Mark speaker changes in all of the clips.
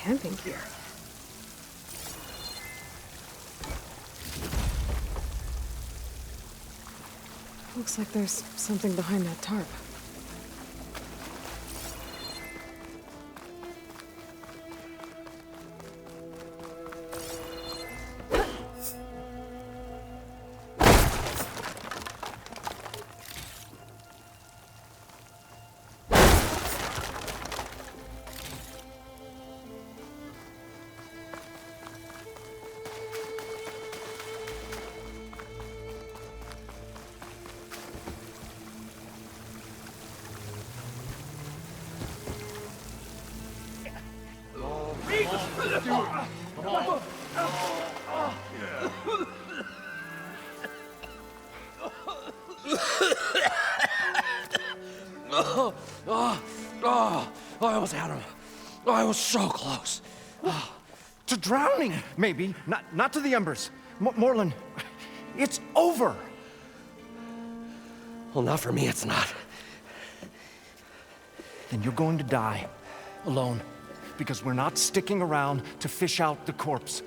Speaker 1: camping gear. Looks like there's something behind that tarp.
Speaker 2: I almost had him. I was so close.
Speaker 3: To drowning, maybe. Not to the embers. Moreland, it's over.
Speaker 2: Well, not for me, it's not.
Speaker 3: Then you're going to die. Alone. Because we're not sticking around to fish out the corpse.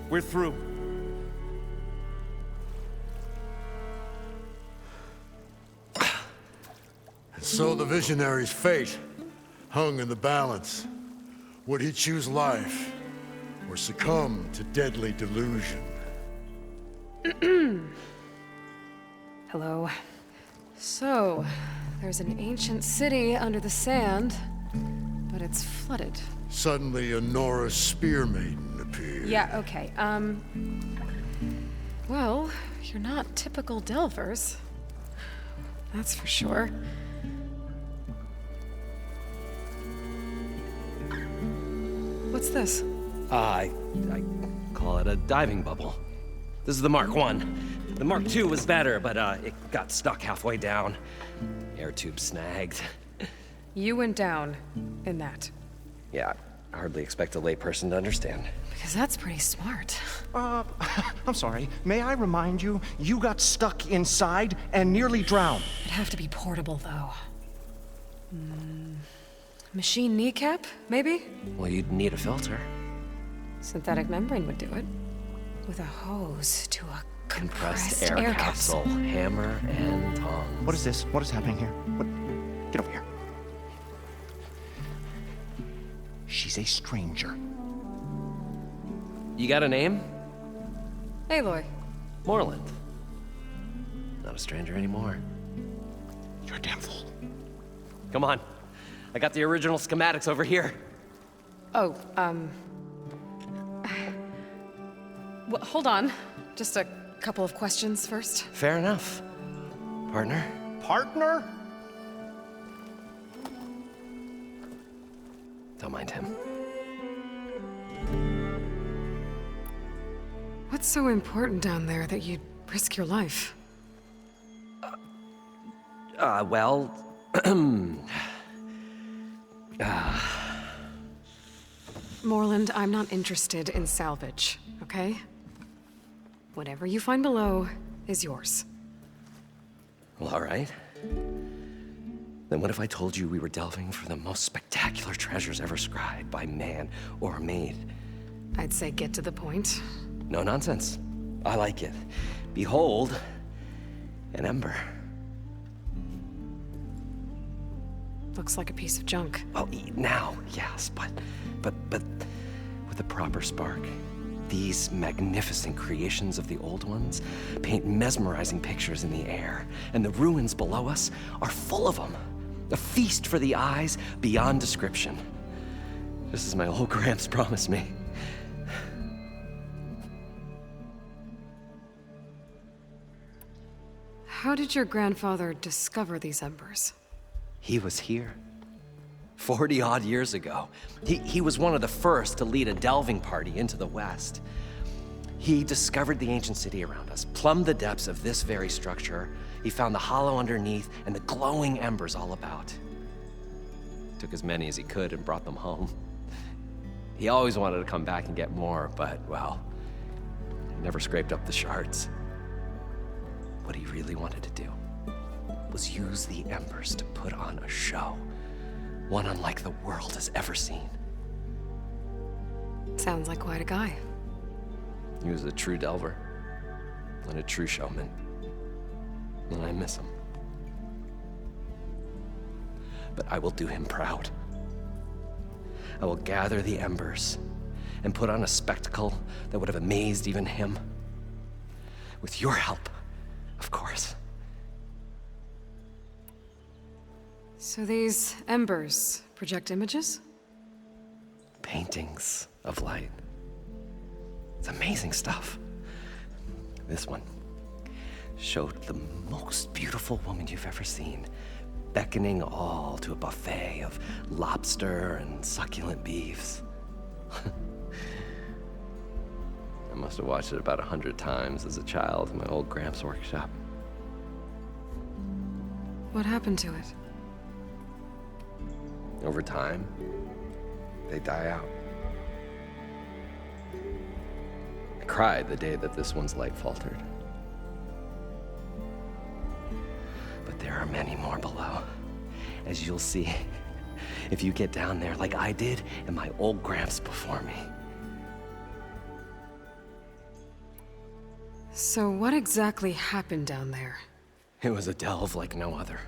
Speaker 3: We're through.
Speaker 4: So the visionary's fate hung in the balance. Would he choose life or succumb to deadly delusion?
Speaker 1: Hello. So, there's an ancient city under the sand, but it's flooded.
Speaker 4: Suddenly, a Nora spear maiden appeared.
Speaker 1: Yeah, okay. Well, you're not typical Delvers. That's for sure. What's this?
Speaker 2: I call it a diving bubble. This is the Mark I. The Mark II was better, but it got stuck halfway down. Air tube snagged.
Speaker 1: You went down in that.
Speaker 2: Yeah, I hardly expect a layperson to understand.
Speaker 1: Because that's pretty smart.
Speaker 3: I'm sorry. May I remind you, you got stuck inside and nearly drowned.
Speaker 1: It'd have to be portable, though. Machine kneecap, maybe?
Speaker 2: Well, you'd need a filter.
Speaker 1: Synthetic membrane would do it. With a hose to a compressed
Speaker 2: air capsule. Hammer and tongs.
Speaker 3: What is this? What is happening here? What? Get over here. She's a stranger.
Speaker 2: You got a name?
Speaker 1: Aloy.
Speaker 2: Moreland. Not a stranger anymore.
Speaker 3: You're a damn fool.
Speaker 2: Come on. I got the original schematics over here.
Speaker 1: Oh, well, hold on. Just a couple of questions first.
Speaker 2: Fair enough. Partner?
Speaker 3: Partner?
Speaker 2: Don't mind him.
Speaker 1: What's so important down there that you'd risk your life?
Speaker 2: Well...
Speaker 1: Moreland, I'm not interested in salvage, okay? Whatever you find below is yours.
Speaker 2: Well, all right. Then what if I told you we were delving for the most spectacular treasures ever scribed by man or maid?
Speaker 1: I'd say get to the point.
Speaker 2: No nonsense. I like it. Behold, an ember.
Speaker 1: Looks like a piece of junk.
Speaker 2: Well, now, yes, but with a proper spark. These magnificent creations of the old ones paint mesmerizing pictures in the air, and the ruins below us are full of them. A feast for the eyes beyond description. Just as my old Gramps promised me.
Speaker 1: How did your grandfather discover these embers?
Speaker 2: He was here. 40-odd years ago. He was one of the first to lead a delving party into the West. He discovered the ancient city around us, plumbed the depths of this very structure. He found the hollow underneath and the glowing embers all about. Took as many as he could and brought them home. He always wanted to come back and get more, but, well, he never scraped up the shards. What he really wanted to do was use the embers to put on a show. One unlike the world has ever seen.
Speaker 1: Sounds like quite a guy.
Speaker 2: He was a true delver and a true showman. And I miss him. But I will do him proud. I will gather the embers and put on a spectacle that would have amazed even him. With your help, of course.
Speaker 1: So these embers project images?
Speaker 2: Paintings of light. It's amazing stuff. This one showed the most beautiful woman you've ever seen, beckoning all to a buffet of lobster and succulent beefs. I must have watched it about 100 times as a child in my old Gramps' workshop.
Speaker 1: What happened to it?
Speaker 2: Over time, they die out. I cried the day that this one's light faltered. But there are many more below, as you'll see if you get down there like I did and my old Gramps before me.
Speaker 1: So what exactly happened down there?
Speaker 2: It was a delve like no other.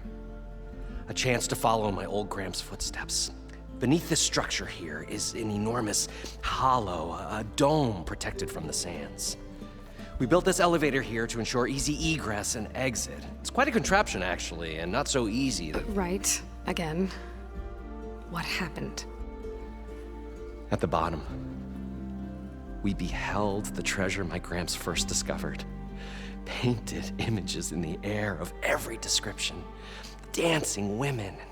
Speaker 2: A chance to follow in my old Gramps' footsteps. Beneath this structure here is an enormous hollow, a dome protected from the sands. We built this elevator here to ensure easy egress and exit. It's quite a contraption, actually, and not so easy that...
Speaker 1: Right. Again. What happened?
Speaker 2: At the bottom, we beheld the treasure my Gramps first discovered. Painted images in the air of every description. Dancing women, and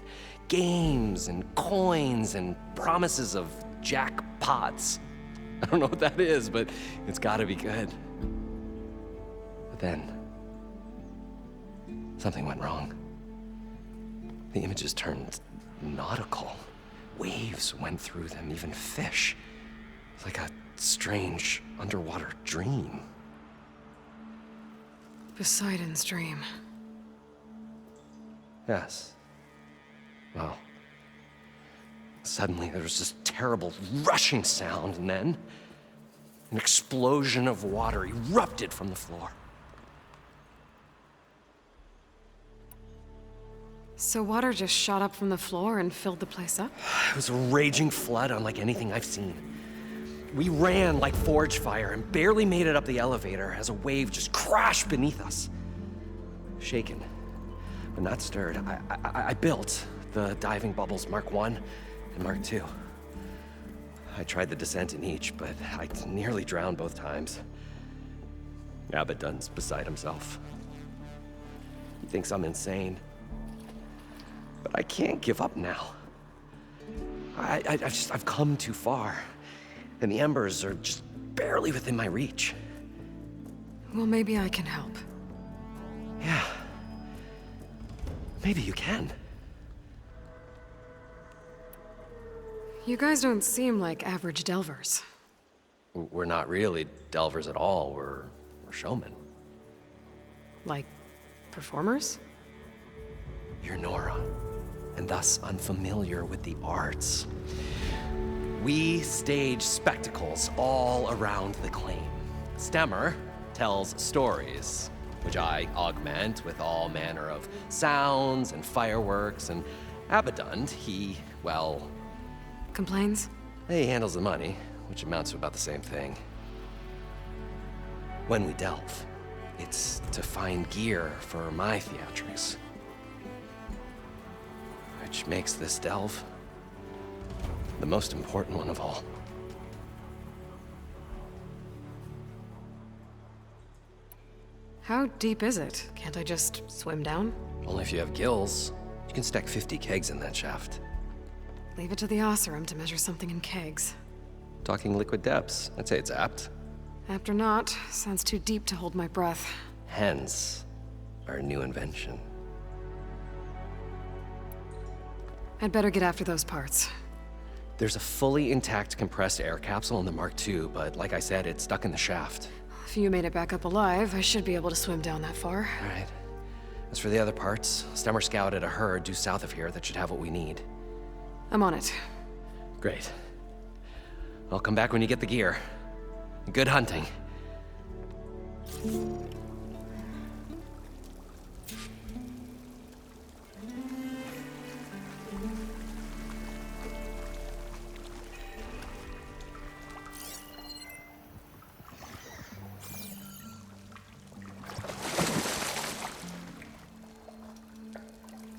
Speaker 2: games, and coins, and promises of jackpots. I don't know what that is, but it's gotta be good. But then, something went wrong. The images turned nautical. Waves went through them, even fish. It's like a strange underwater dream.
Speaker 1: Poseidon's dream.
Speaker 2: Yes. Well, suddenly there was this terrible rushing sound, and then an explosion of water erupted from the floor.
Speaker 1: So water just shot up from the floor and filled the place up?
Speaker 2: It was a raging flood unlike anything I've seen. We ran like forge fire and barely made it up the elevator as a wave just crashed beneath us. Shaken, but not stirred, I built the diving bubbles Mark I and Mark II. I tried the descent in each, but I nearly drowned both times. Abaddon's beside himself. He thinks I'm insane. But I can't give up now. I've come too far. And the embers are just barely within my reach.
Speaker 1: Well, maybe I can help.
Speaker 2: Yeah. Maybe you can.
Speaker 1: You guys don't seem like average delvers.
Speaker 2: We're not really delvers at all. We're showmen.
Speaker 1: Like, performers?
Speaker 2: You're Nora, and thus unfamiliar with the arts. We stage spectacles all around the claim. Stemmer tells stories, which I augment with all manner of sounds and fireworks, and Abaddon, he, well...
Speaker 1: Complains?
Speaker 2: He handles the money, which amounts to about the same thing. When we delve, it's to find gear for my theatrics. Which makes this delve the most important one of all.
Speaker 1: How deep is it? Can't I just swim down?
Speaker 2: Only if you have gills. You can stack 50 kegs in that shaft.
Speaker 1: Leave it to the Oseram to measure something in kegs.
Speaker 2: Talking liquid depths, I'd say it's apt.
Speaker 1: After not, sounds too deep to hold my breath.
Speaker 2: Hence, our new invention.
Speaker 1: I'd better get after those parts.
Speaker 2: There's a fully intact compressed air capsule in the Mark II, but like I said, it's stuck in the shaft.
Speaker 1: If you made it back up alive, I should be able to swim down that far.
Speaker 2: All right. As for the other parts, Stemmer scouted a herd due south of here that should have what we need.
Speaker 1: I'm on it.
Speaker 2: Great. I'll come back when you get the gear. Good hunting.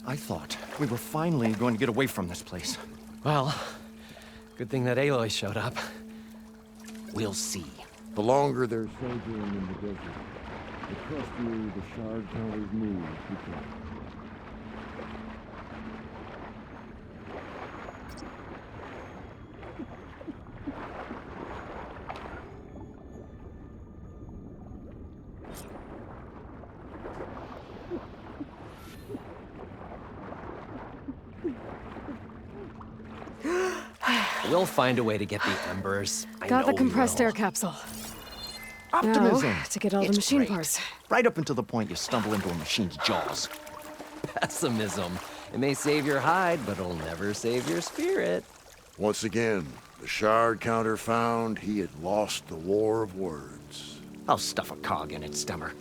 Speaker 3: I thought we were finally going to get away from this place.
Speaker 2: Well, good thing that Aloy showed up. We'll see.
Speaker 4: The longer they're sojourning in the desert, the crustier the shard counters move become.
Speaker 2: We'll find a way to get the embers. I
Speaker 1: Got the
Speaker 2: know
Speaker 1: compressed
Speaker 2: we will.
Speaker 1: air capsule.
Speaker 3: Optimism!
Speaker 1: Now, to get all the
Speaker 2: It's
Speaker 1: machine
Speaker 2: great.
Speaker 1: parts.
Speaker 3: Right up until the point you stumble into a machine's jaws.
Speaker 2: Pessimism. It may save your hide, but it'll never save your spirit.
Speaker 4: Once again, the shard counter found he had lost the war of words.
Speaker 3: I'll stuff a cog in it, Stemmer.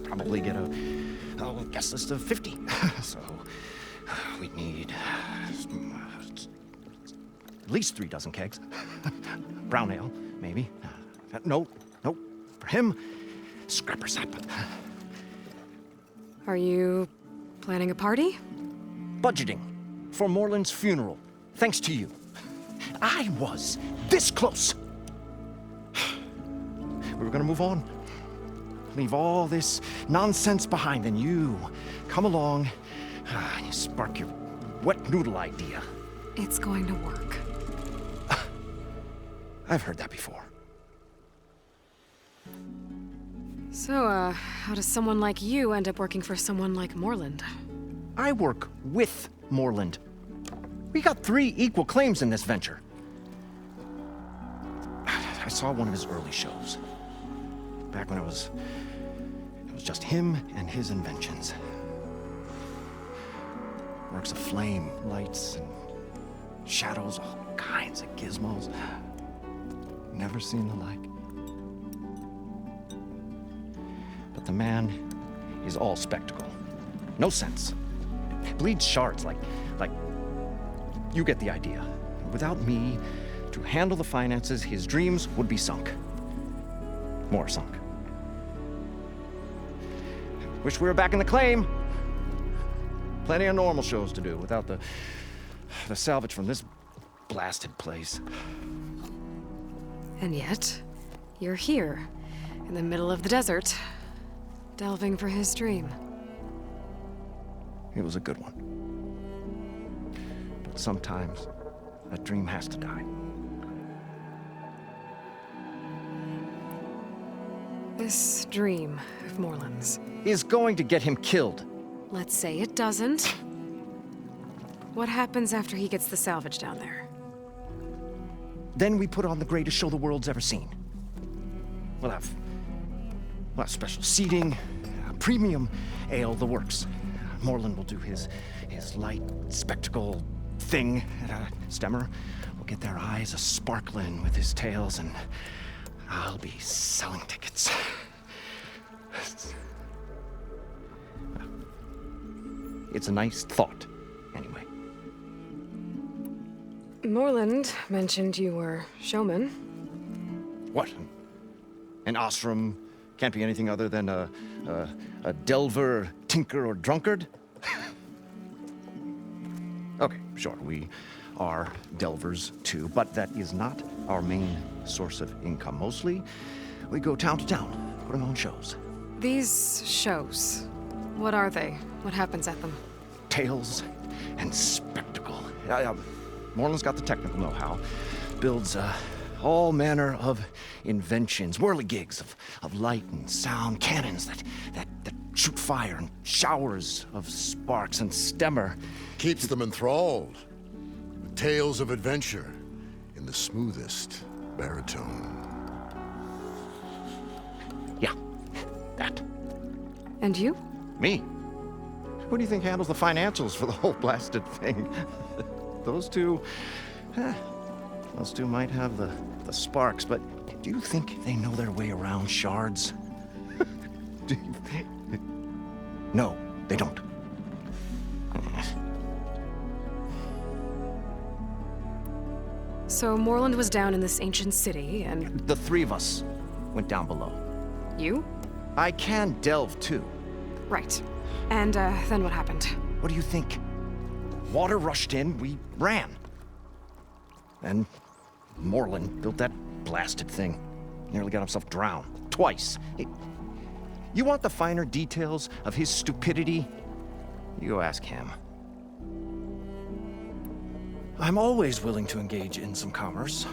Speaker 3: Probably get a guest list of 50. So we'd need at least 3 dozen kegs. Brown ale, maybe. No. For him, scrapper sap.
Speaker 1: Are you planning a party?
Speaker 3: Budgeting for Moreland's funeral, thanks to you. I was this close. We were gonna move on. Leave all this nonsense behind, and you come along and you spark your wet noodle idea.
Speaker 1: It's going to work.
Speaker 3: I've heard that before.
Speaker 1: So, how does someone like you end up working for someone like Moreland?
Speaker 3: I work with Moreland. We got 3 equal claims in this venture. I saw one of his early shows. Back when it was just him and his inventions. Works of flame, lights, and shadows, all kinds of gizmos. Never seen the like. But the man is all spectacle. No sense. Bleeds shards like you get the idea. Without me to handle the finances, his dreams would be sunk. More sunk. Wish we were back in the claim. Plenty of normal shows to do without the salvage from this blasted place.
Speaker 1: And yet, you're here, in the middle of the desert, delving for his dream.
Speaker 3: It was a good one. But sometimes, that dream has to die.
Speaker 1: This dream of Moreland's.
Speaker 3: Is going to get him killed.
Speaker 1: Let's say it doesn't. What happens after he gets the salvage down there?
Speaker 3: Then we put on the greatest show the world's ever seen. We'll have special seating, premium ale, the works. Moreland will do his light spectacle thing. Stemmer will get their eyes a-sparkling with his tales, and I'll be selling tickets. It's a nice thought, anyway.
Speaker 1: Moreland mentioned you were showman.
Speaker 3: What? An Ostrom can't be anything other than a delver, tinker, or drunkard? Okay, sure, we are delvers too, but that is not our main source of income. Mostly, we go town to town, putting on shows.
Speaker 1: These shows, what are they? What happens at them?
Speaker 3: Tales and spectacle. Moreland's got the technical know-how. Builds all manner of inventions, whirligigs of light and sound, cannons that shoot fire, and showers of sparks, and Stemmer.
Speaker 4: Keeps them enthralled. With tales of adventure in the smoothest baritone.
Speaker 3: Yeah, that.
Speaker 1: And you?
Speaker 3: Me. Who do you think handles the financials for the whole blasted thing? Those two... those two might have the sparks, but do you think they know their way around shards? No, they don't.
Speaker 1: So Moreland was down in this ancient city, and
Speaker 3: The three of us went down below.
Speaker 1: you?
Speaker 3: I can delve too.
Speaker 1: Right. And, then what happened?
Speaker 3: What do you think? Water rushed in, we ran. Then Moreland built that blasted thing. Nearly got himself drowned. Twice. You want the finer details of his stupidity? You go ask him. I'm always willing to engage in some commerce.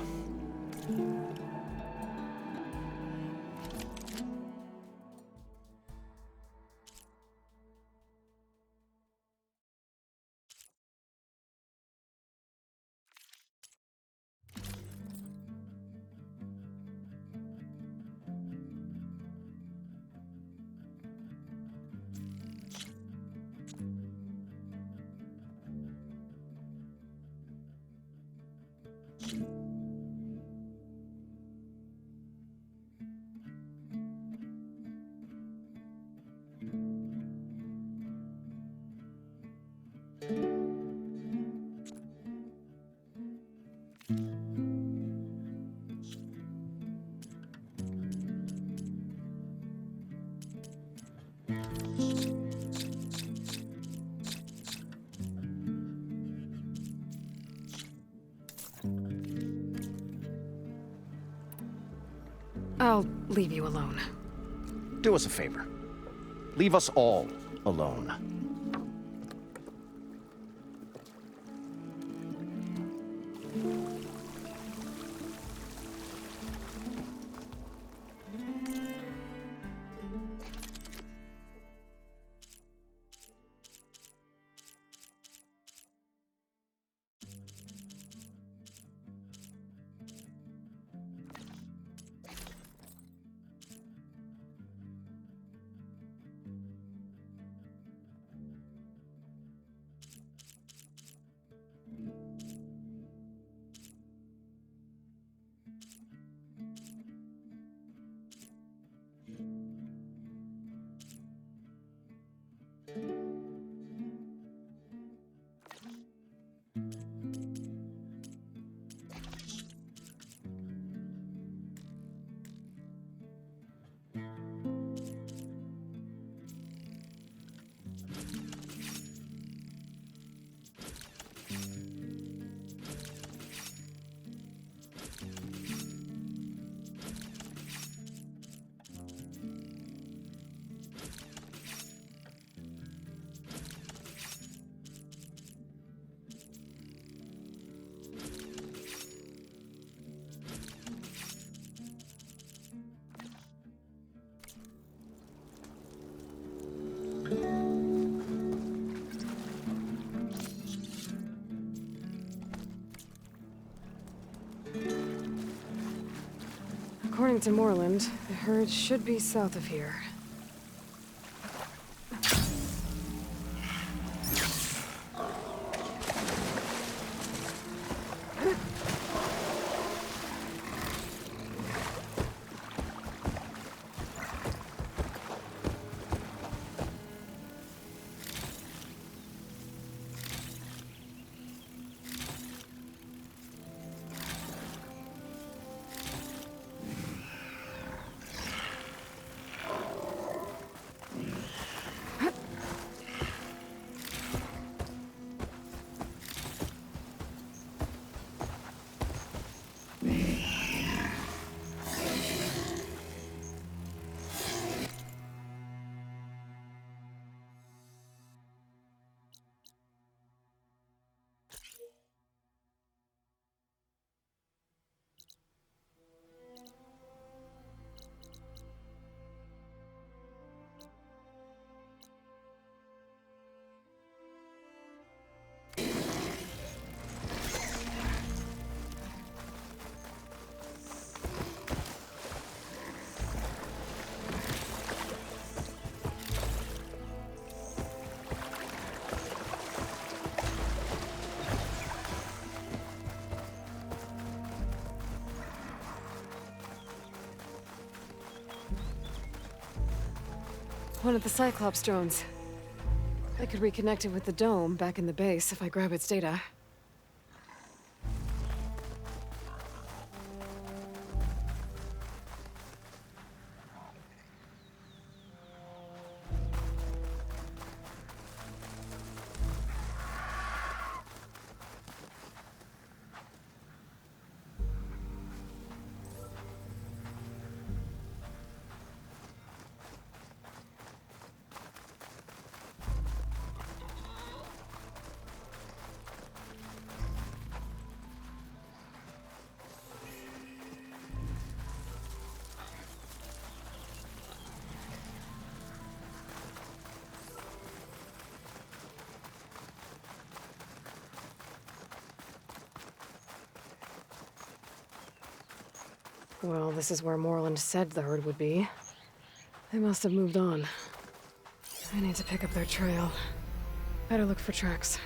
Speaker 1: I'll leave you alone.
Speaker 3: Do us a favor. Leave us all alone.
Speaker 1: According to Moreland, the herd should be south of here. One of the Cyclops drones. I could reconnect it with the dome back in the base if I grab its data. Well, this is where Moreland said the herd would be. They must have moved on. I need to pick up their trail. Better look for tracks.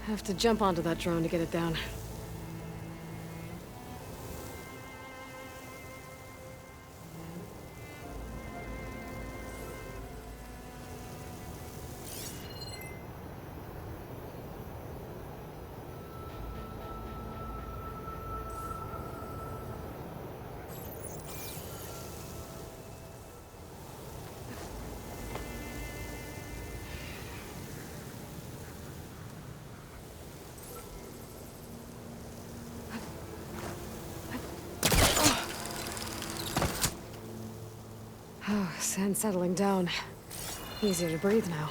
Speaker 1: Have to jump onto that drone to get it down. Oh, sand settling down. Easier to breathe now.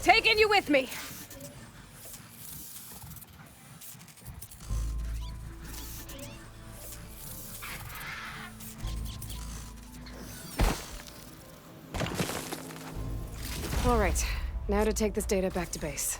Speaker 1: Taking you with me! All right, now to take this data back to base.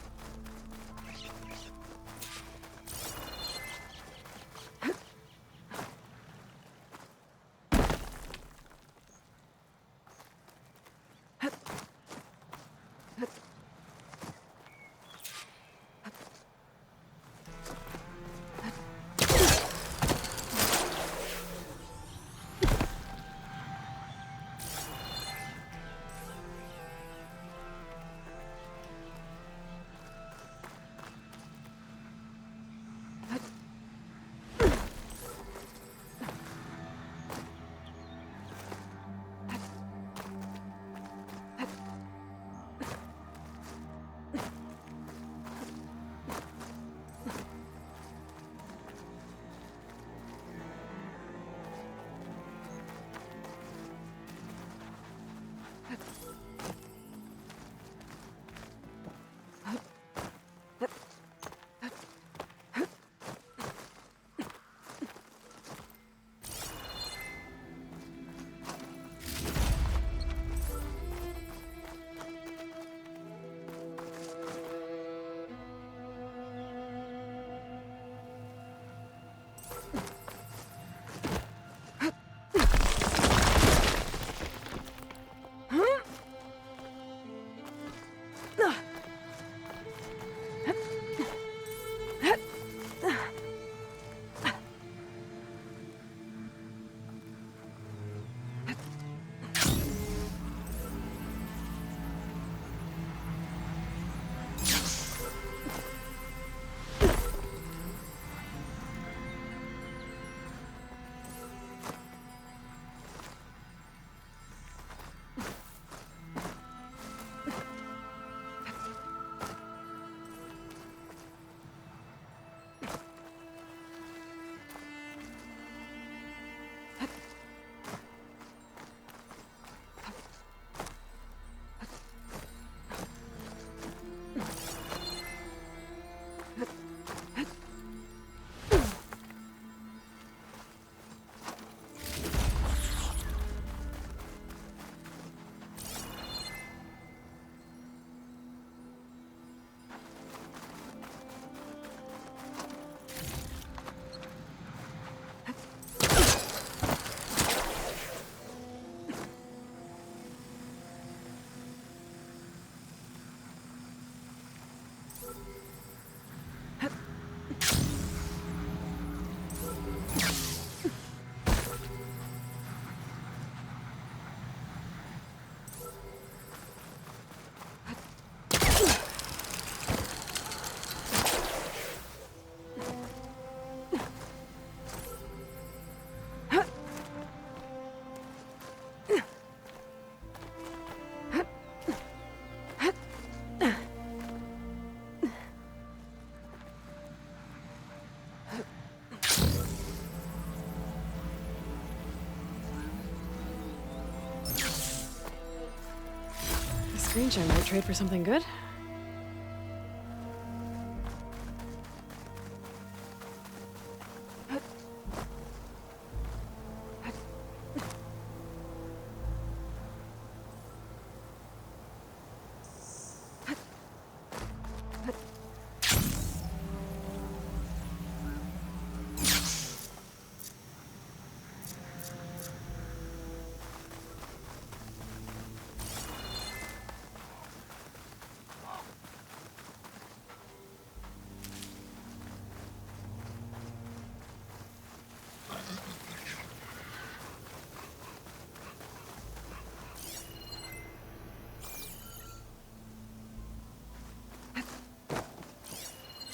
Speaker 1: Screen share might trade for something good.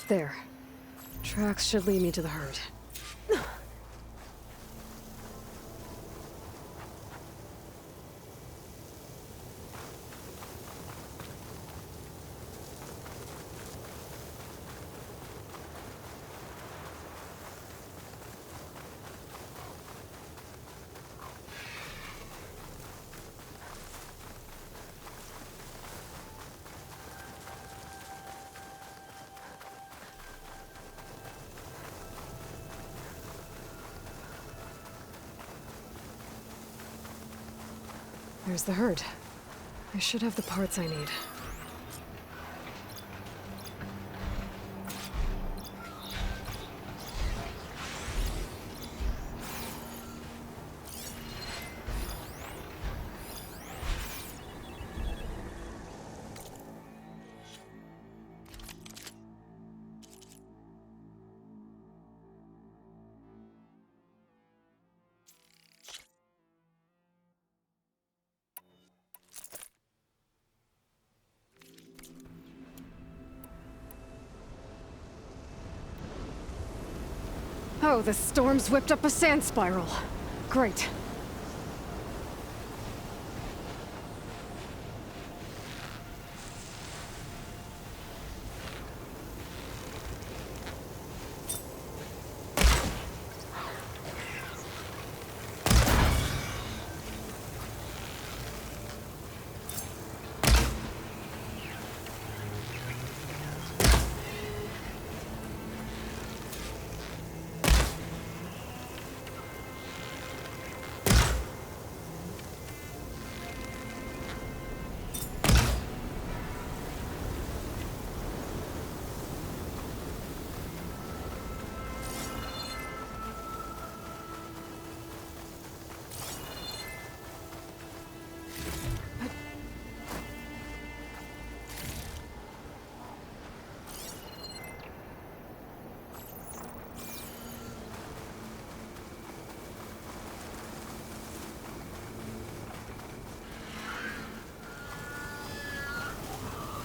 Speaker 1: There. Tracks should lead me to the herd. There's the herd. I should have the parts I need. Oh, the storm's whipped up a sand spiral. Great.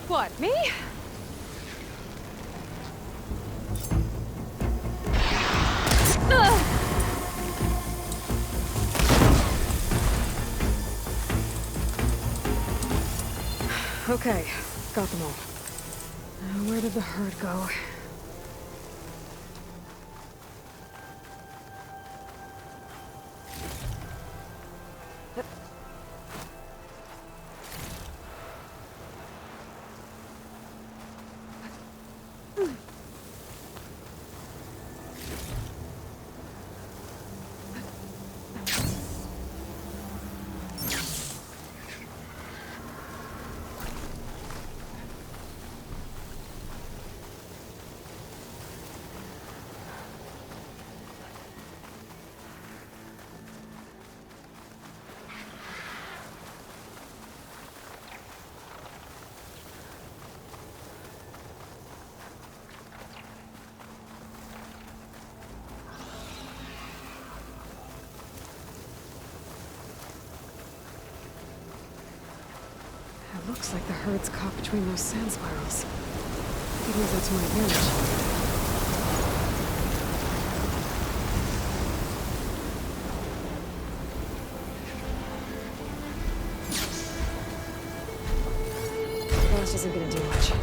Speaker 1: What, me? Okay, got them all. Now, where did the herd go? It looks like the herd's caught between those sand spirals. I could use that to my advantage. This isn't gonna do much.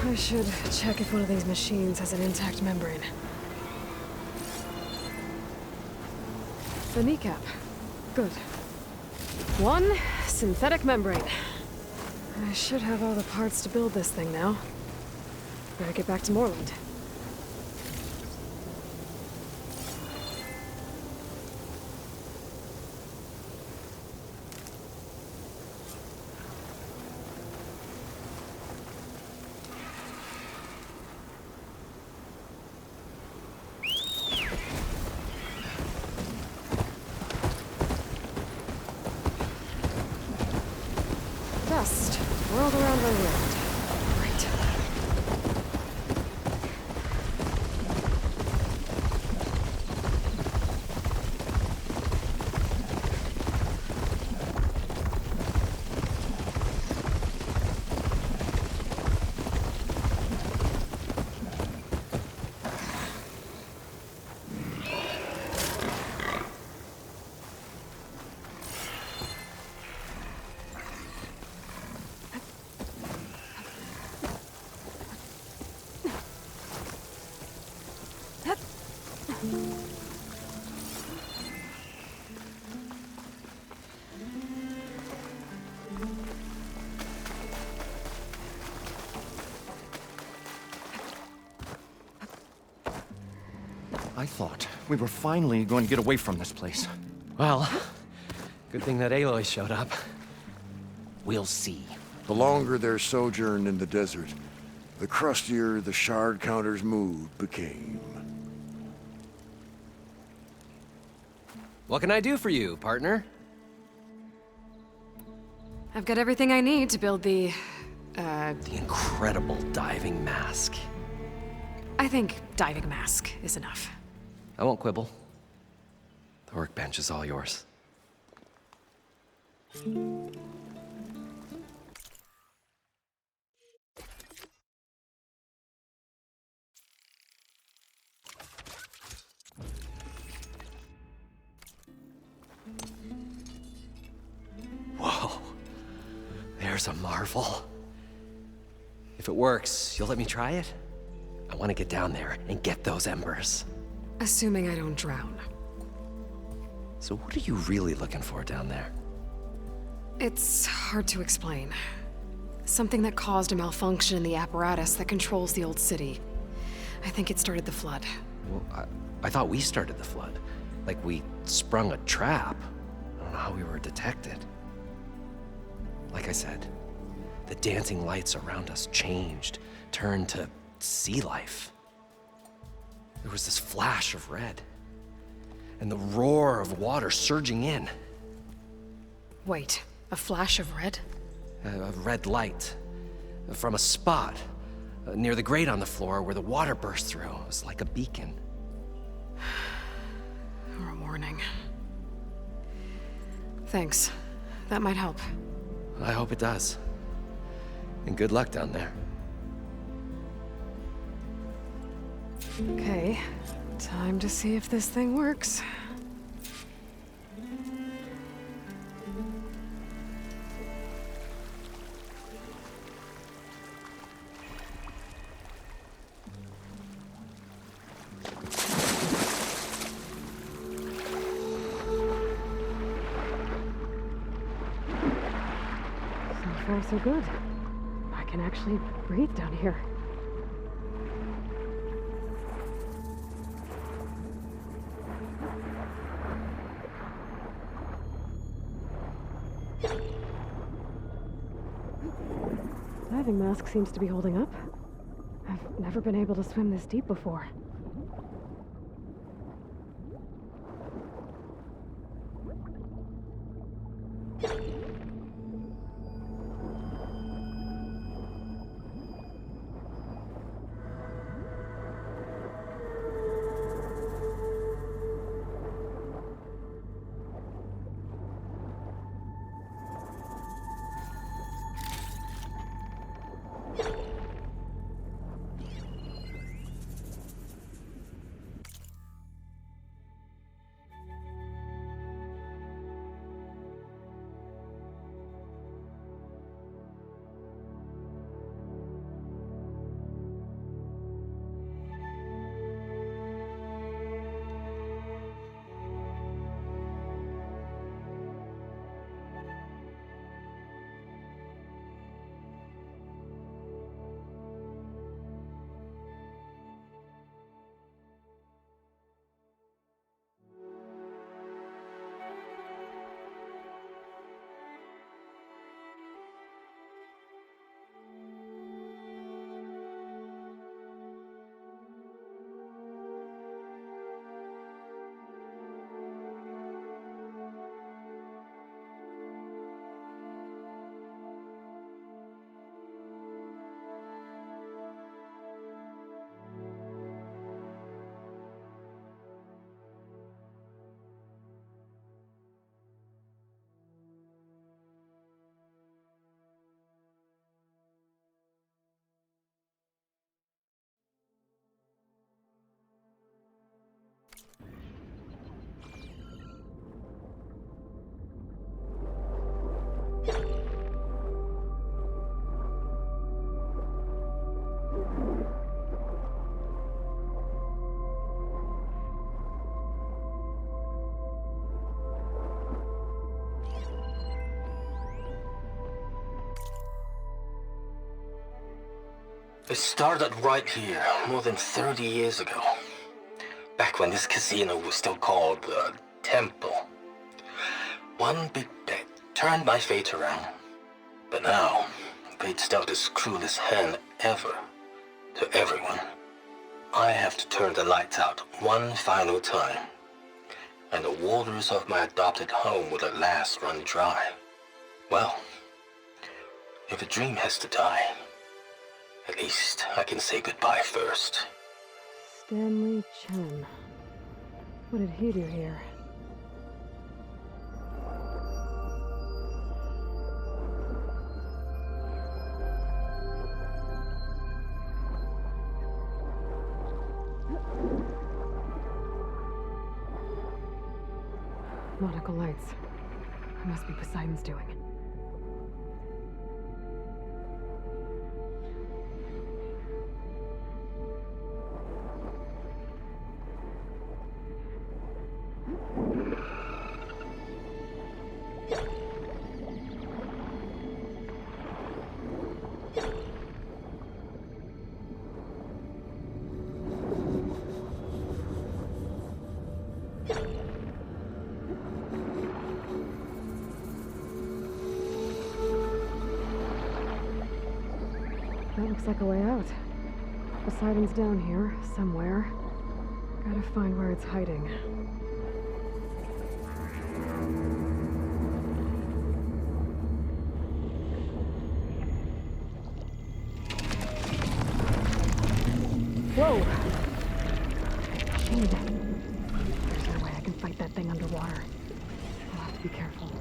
Speaker 1: I should check if one of these machines has an intact membrane. The kneecap. Good. One synthetic membrane. I should have all the parts to build this thing now. Better get back to Moreland. Dust whirled around my wrist. Great.
Speaker 3: I thought we were finally going to get away from this place.
Speaker 2: Well, good thing that Aloy showed up. We'll see.
Speaker 4: The longer their sojourn in the desert, the crustier the shard counter's mood became.
Speaker 2: What can I do for you, partner?
Speaker 1: I've got everything I need to build the
Speaker 2: incredible diving mask.
Speaker 1: I think diving mask is enough.
Speaker 2: I won't quibble. The workbench is all yours. Whoa. There's a marvel. If it works, you'll let me try it? I want to get down there and get those embers.
Speaker 1: Assuming I don't drown.
Speaker 2: So what are you really looking for down there?
Speaker 1: It's hard to explain. Something that caused a malfunction in the apparatus that controls the old city. I think it started the flood.
Speaker 2: Well, I thought we started the flood. Like we sprung a trap. I don't know how we were detected. Like I said, the dancing lights around us changed, turned to sea life. There was this flash of red, and the roar of water surging in.
Speaker 1: Wait, a flash of red?
Speaker 2: A red light from a spot near the grate on the floor where the water burst through. It was like a beacon.
Speaker 1: Or a warning. Thanks. That might help.
Speaker 2: I hope it does. And good luck down there.
Speaker 1: Okay, time to see if this thing works. So far, so good. I can actually breathe down here. Diving mask seems to be holding up. I've never been able to swim this deep before.
Speaker 5: It started right here, more than 30 years ago. Back when this casino was still called the Temple. One big bet turned my fate around. But now, fate's dealt its cruelest hand ever to everyone. I have to turn the lights out one final time, and the waters of my adopted home will at last run dry. Well, if a dream has to die, at least I can say goodbye first.
Speaker 1: Stanley Chen. What did he do here? Nautical lights. Must be Poseidon's doing. That looks like a way out. Poseidon's down here, somewhere. Gotta find where it's hiding. Whoa! Shade. There's no way I can fight that thing underwater. I'll have to be careful.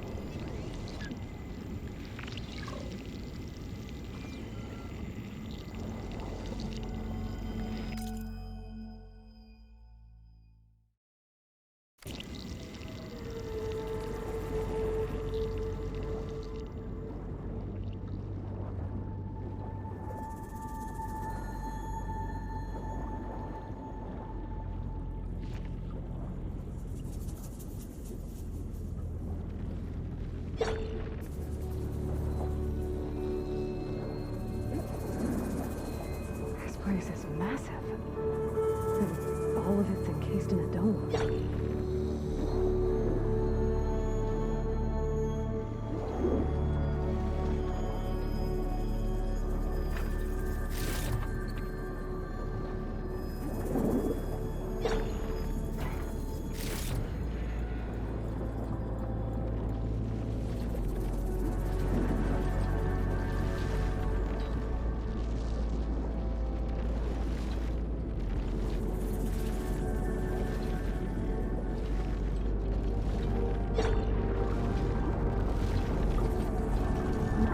Speaker 1: This place is massive. And all of it's encased in a dome.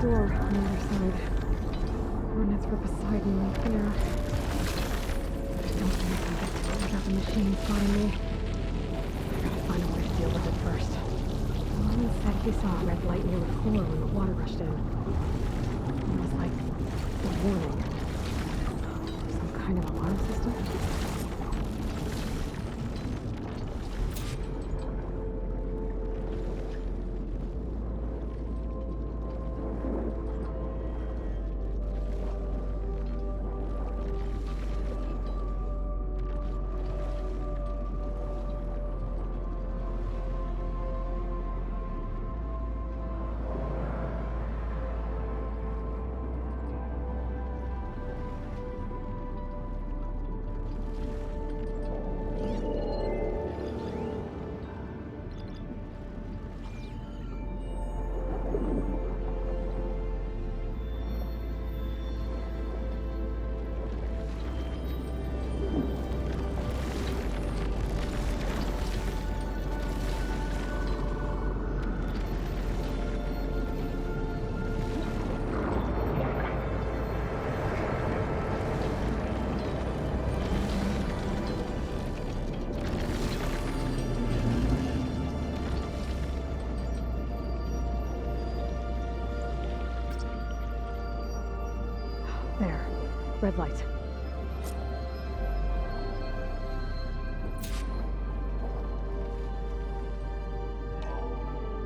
Speaker 1: Door on the other side. Coordinates for Poseidon right there. I don't think I can get to it without the machine spotting me. I gotta find a way to deal with it first. Someone said he saw a red light near the floor when the water rushed in. It was like a warning. Some kind of alarm system? There. Red light.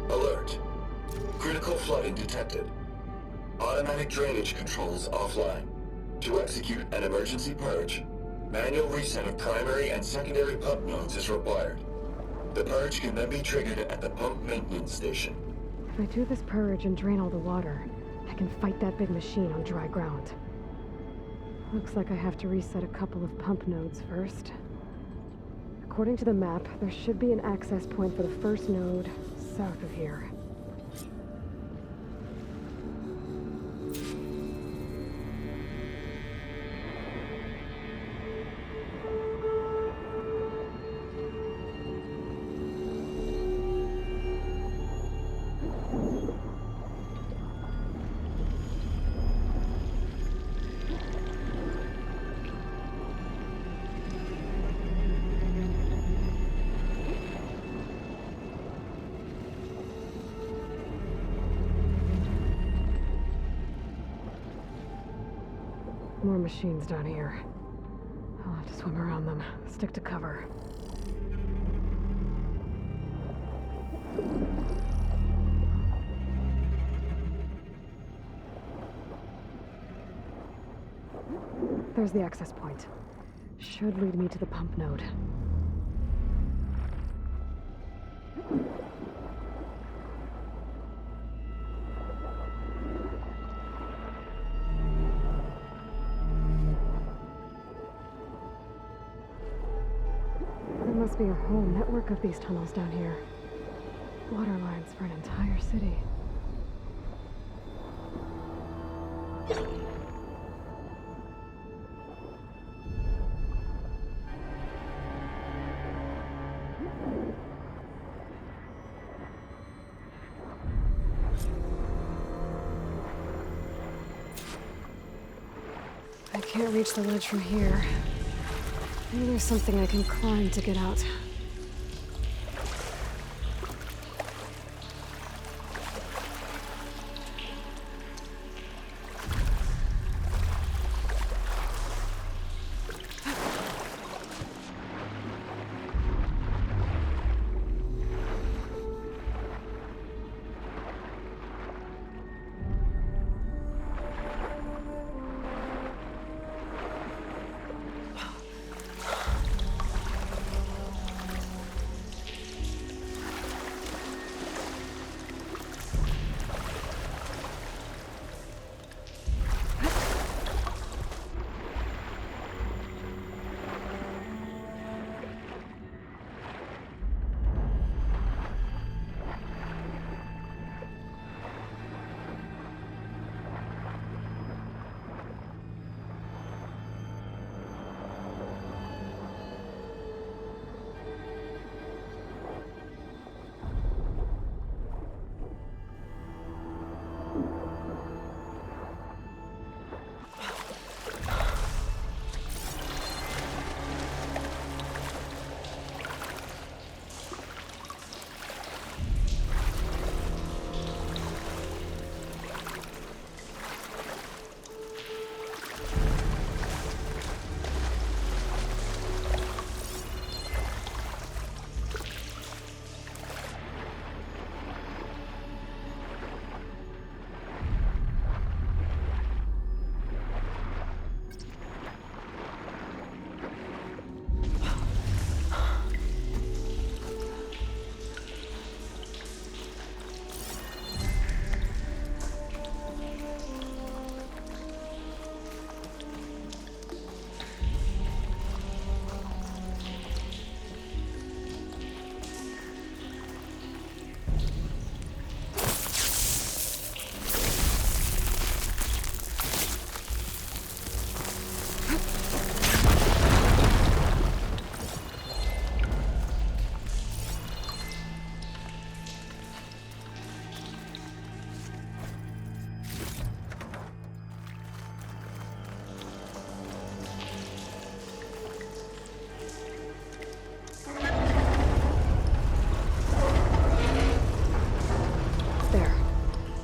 Speaker 6: Alert. Critical flooding detected. Automatic drainage controls offline. To execute an emergency purge, manual reset of primary and secondary pump nodes is required. The purge can then be triggered at the pump maintenance station.
Speaker 1: If I do this purge and drain all the water, I can fight that big machine on dry ground. Looks like I have to reset a couple of pump nodes first. According to the map, there should be an access point for the first node south of here. More machines down here. I'll have to swim around them, stick to cover. There's the access point. Should lead me to the pump node. There must be a whole network of these tunnels down here. Water lines for an entire city. I can't reach the ledge from here. Maybe there's something I can climb to get out.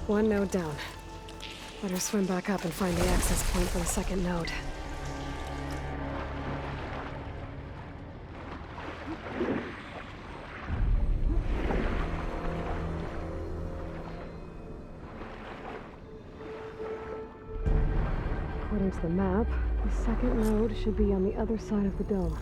Speaker 1: One node down. Better swim back up and find the access point for the second node. According to the map, the second node should be on the other side of the dome.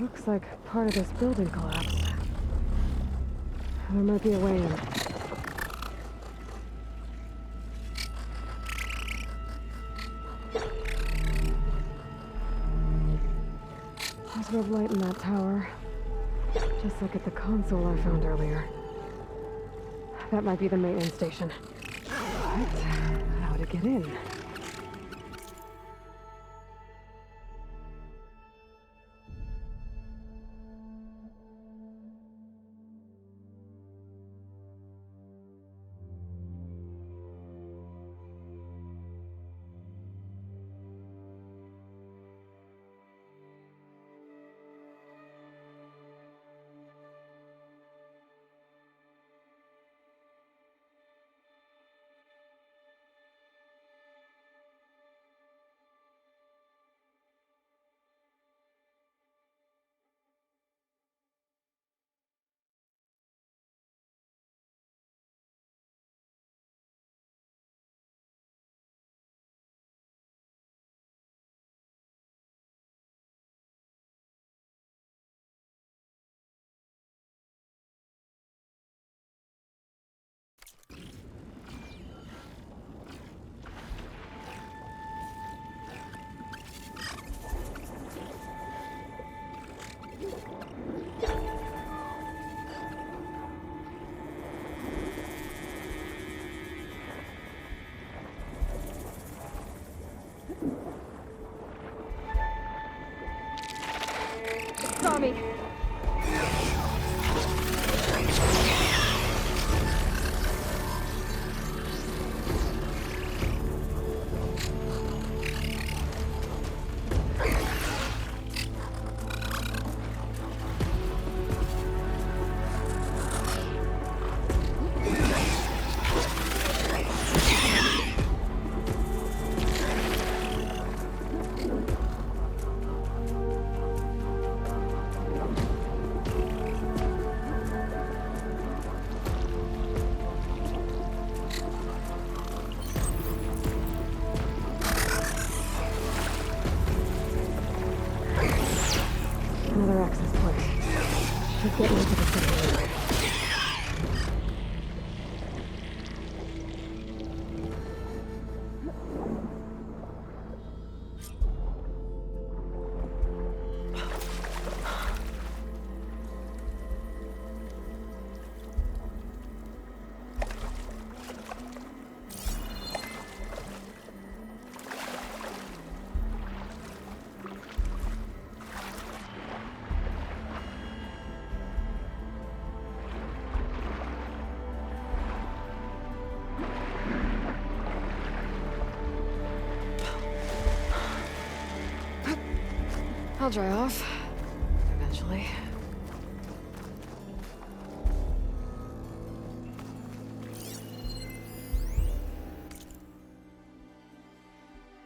Speaker 1: Looks like part of this building collapsed. There might be a way in. There's red light in that tower. Just like at the console I found earlier. That might be the maintenance station. But how to get in? Saw me. Another access point. Should get me into the city. I'll dry off.